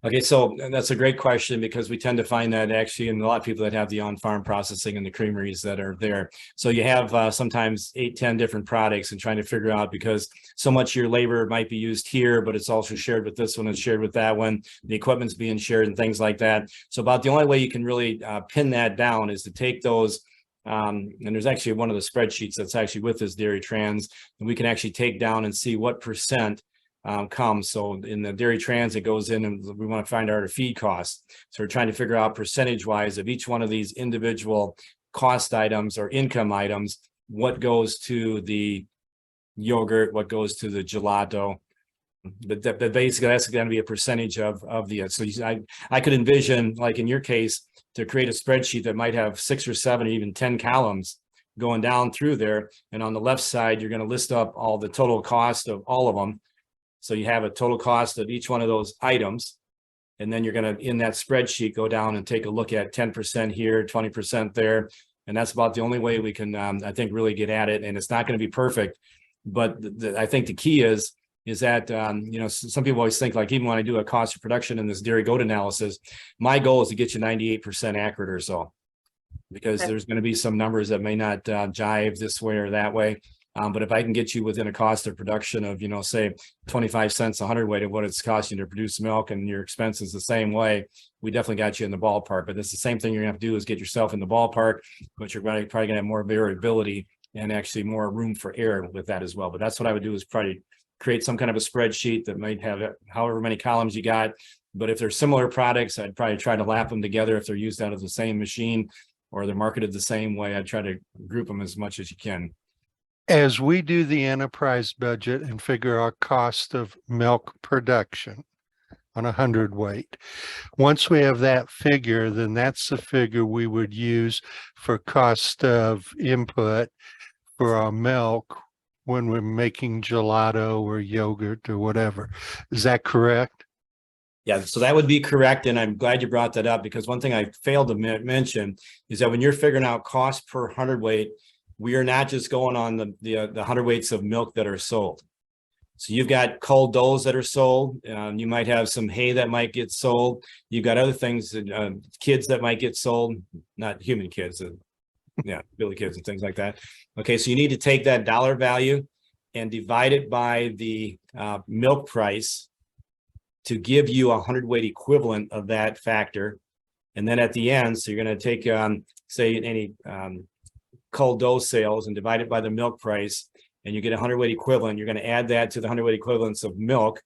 Okay, so that's a great question, because we tend to find that actually in a lot of people that have the on-farm processing and the creameries that are there. So you have sometimes 8, 10 different products, and trying to figure out, because so much of your labor might be used here, but it's also shared with this one and shared with that one. The equipment's being shared and things like that. So about the only way you can really pin that down is to take those. And there's actually one of the spreadsheets that's actually with this Dairy Trans, and we can actually take down and see what percent comes. So in the Dairy Trans, it goes in, and we want to find our feed costs. So we're trying to figure out percentage wise of each one of these individual cost items or income items, what goes to the yogurt, what goes to the gelato. But basically that's going to be a percentage of the, so I could envision, like in your case, to create a spreadsheet that might have 6 or 7 or even 10 columns going down through there. And on the left side, you're going to list up all the total cost of all of them. So you have a total cost of each one of those items. And then you're going to, in that spreadsheet, go down and take a look at 10% here, 20% there. And that's about the only way we can, I think, really get at it. And it's not going to be perfect. But I think the key is that, some people always think, like, even when I do a cost of production in this dairy goat analysis, my goal is to get you 98% accurate or so, because there's going to be some numbers that may not jive this way or that way. But if I can get you within a cost of production of, say 25 cents a hundredweight of what it's costing to produce milk, and your expenses the same way, we definitely got you in the ballpark. But it's the same thing you're gonna have to do, is get yourself in the ballpark, but you're probably gonna have more variability and actually more room for error with that as well. But that's what I would do, is probably create some kind of a spreadsheet that might have however many columns you got. But if they're similar products, I'd probably try to lap them together. If they're used out of the same machine or they're marketed the same way, I'd try to group them as much as you can. As we do the enterprise budget and figure our cost of milk production on 100 weight, once we have that figure, then that's the figure we would use for cost of input for our milk when we're making gelato or yogurt or whatever. Is that correct? Yeah, so that would be correct. And I'm glad you brought that up, because one thing I failed to mention is that when you're figuring out cost per 100 weight, we are not just going on the 100 weights of milk that are sold. So you've got cold doughs that are sold. You might have some hay that might get sold. You've got other things, kids that might get sold, not human kids, billy kids and things like that. Okay, so you need to take that dollar value and divide it by the milk price to give you a 100 weight equivalent of that factor. And then at the end, so you're going to take, say, any cold dough sales and divide it by the milk price, and you get a 100 weight equivalent. You're going to add that to the 100 weight equivalents of milk.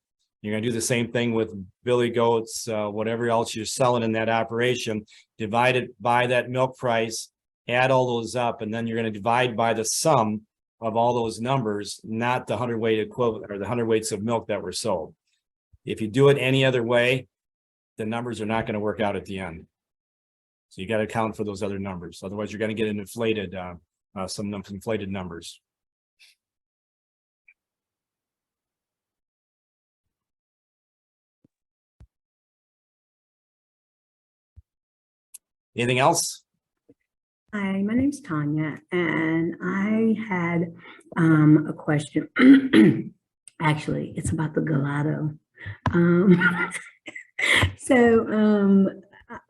You're gonna do the same thing with billy goats, whatever else you're selling in that operation, divide it by that milk price, add all those up, and then you're gonna divide by the sum of all those numbers, not the 100-weight equivalent or the 100 weights of milk that were sold. If you do it any other way, the numbers are not gonna work out at the end. So you gotta account for those other numbers. Otherwise, you're gonna get an inflated, some inflated numbers. Anything else? Hi, my name's Tanya, and I had a question. Actually, it's about the gelato.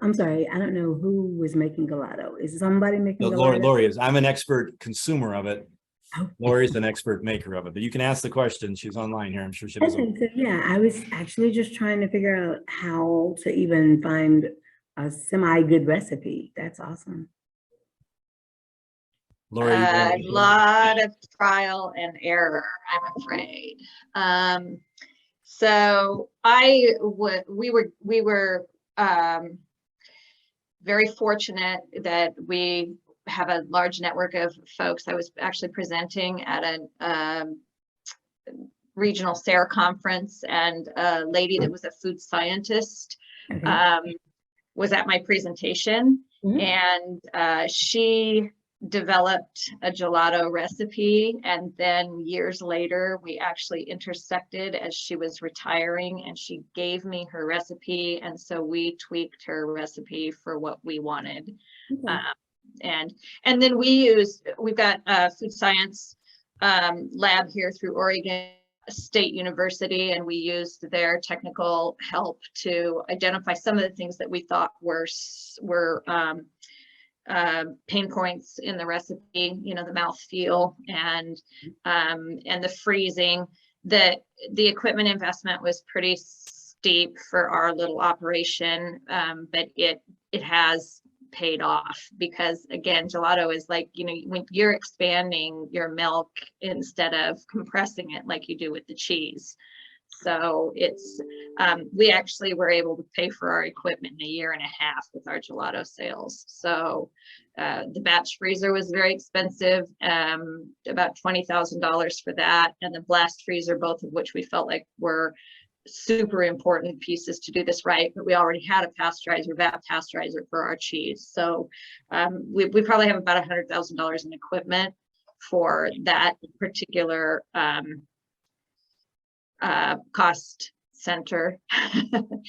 I'm sorry, I don't know who was making gelato. Is somebody making gelato? Lori is. I'm an expert consumer of it. Oh. Lori's an expert maker of it, but you can ask the question. She's online here. I'm sure she doesn't. Okay, so yeah, I was actually just trying to figure out how to even find a semi-good recipe. That's awesome. Lori, A lot of trial and error, I'm afraid. So we were very fortunate that we have a large network of folks. I was actually presenting at a regional SARE conference, and a lady that was a food scientist Okay. was at my presentation, Mhm. and she developed a gelato recipe, and then years later we actually intersected as she was retiring, and she gave me her recipe, and so we tweaked her recipe for what we wanted. Okay. And then we've got a food science lab here through Oregon State University, and we used their technical help to identify some of the things that we thought were pain points in the recipe, you know, the mouthfeel and the freezing. The equipment investment was pretty steep for our little operation, but it has paid off, because again, gelato is like, you know, when you're expanding your milk instead of compressing it like you do with the cheese. So it's we actually were able to pay for our equipment in a year and a half with our gelato sales. So the batch freezer was very expensive, about $20,000 for that, and the blast freezer, both of which we felt like were super important pieces to do this right, but we already had a pasteurizer, vat pasteurizer for our cheese. So we probably have about $100,000 in equipment for that particular cost center.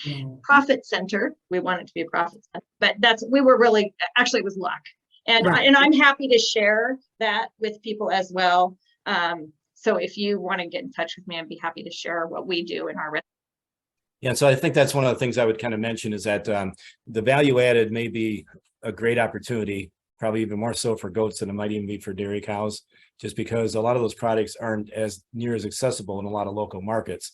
Yeah. Profit center. We want it to be a profit center, but we were really, actually it was luck. And, Right. and I'm happy to share that with people as well. So if you want to get in touch with me, I'd be happy to share what we do in our restaurant. Yeah, so I think that's one of the things I would kind of mention is that the value added may be a great opportunity, probably even more so for goats than it might even be for dairy cows, just because a lot of those products aren't as near as accessible in a lot of local markets.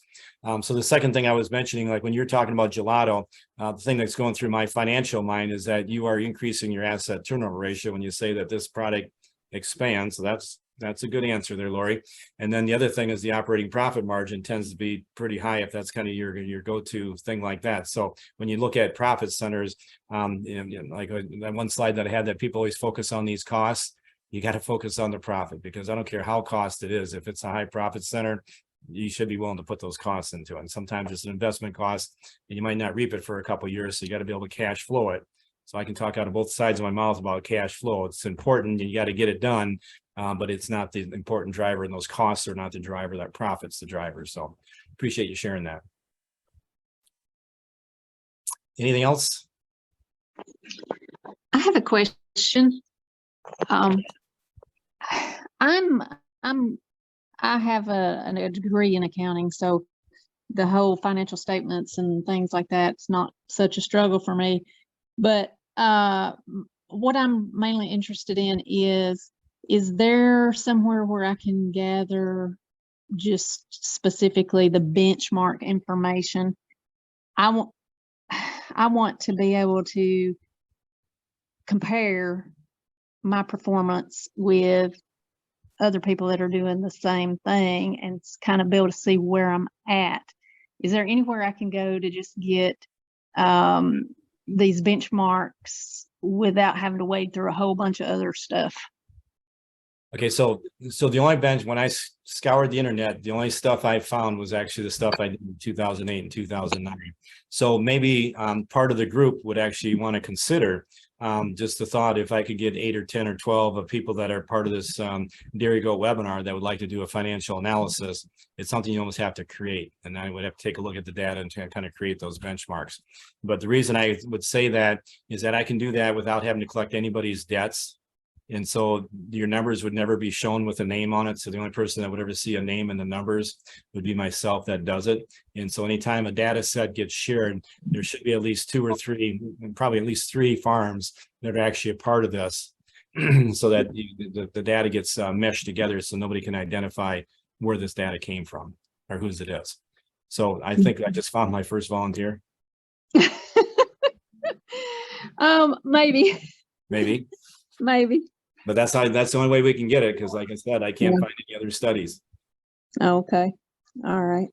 So the second thing I was mentioning, like when you're talking about gelato, the thing that's going through my financial mind is that you are increasing your asset turnover ratio when you say that this product expands. So that's a good answer there, Lori. And then the other thing is the operating profit margin tends to be pretty high if that's kind of your go-to thing like that. So when you look at profit centers, like that one slide that I had that people always focus on these costs, you got to focus on the profit, because I don't care how cost it is. If it's a high profit center, you should be willing to put those costs into it. And sometimes it's an investment cost and you might not reap it for a couple of years. So you got to be able to cash flow it. So I can talk out of both sides of my mouth about cash flow. It's important and you got to get it done. But it's not the important driver, and those costs are not the driver. That profit's the driver. So appreciate you sharing that. Anything else? I have a question. I have a degree in accounting, so the whole financial statements and things like that's not such a struggle for me. But what I'm mainly interested in is there somewhere where I can gather just specifically the benchmark information? I want to be able to compare my performance with other people that are doing the same thing and kind of be able to see where I'm at. Is there anywhere I can go to just get these benchmarks without having to wade through a whole bunch of other stuff? Okay, so the only bench, when I scoured the internet, the only stuff I found was actually the stuff I did in 2008 and 2009. So maybe part of the group would actually want to consider just the thought, if I could get 8 or 10 or 12 of people that are part of this Dairy Goat webinar that would like to do a financial analysis. It's something you almost have to create, and I would have to take a look at the data and kind of create those benchmarks. But the reason I would say that is that I can do that without having to collect anybody's debts. And so your numbers would never be shown with a name on it. So the only person that would ever see a name in the numbers would be myself that does it. And so anytime a data set gets shared, there should be at least 2 or 3, probably at least 3 farms that are actually a part of this so that the data gets meshed together so nobody can identify where this data came from or whose it is. So I think I just found my first volunteer. Maybe. But that's the only way we can get it, because like I said, I can't find any other studies. Okay. All right.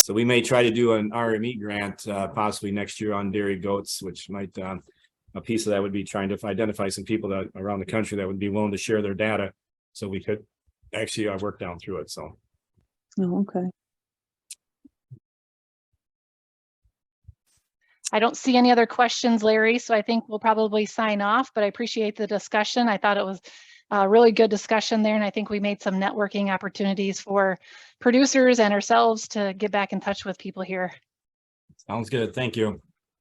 So we may try to do an RME grant possibly next year on dairy goats, which might a piece of that would be trying to identify some people that around the country that would be willing to share their data, so we could actually work down through it. So Okay. I don't see any other questions, Larry, so I think we'll probably sign off, but I appreciate the discussion. I thought it was a really good discussion there, and I think we made some networking opportunities for producers and ourselves to get back in touch with people here. sounds good. Thank you.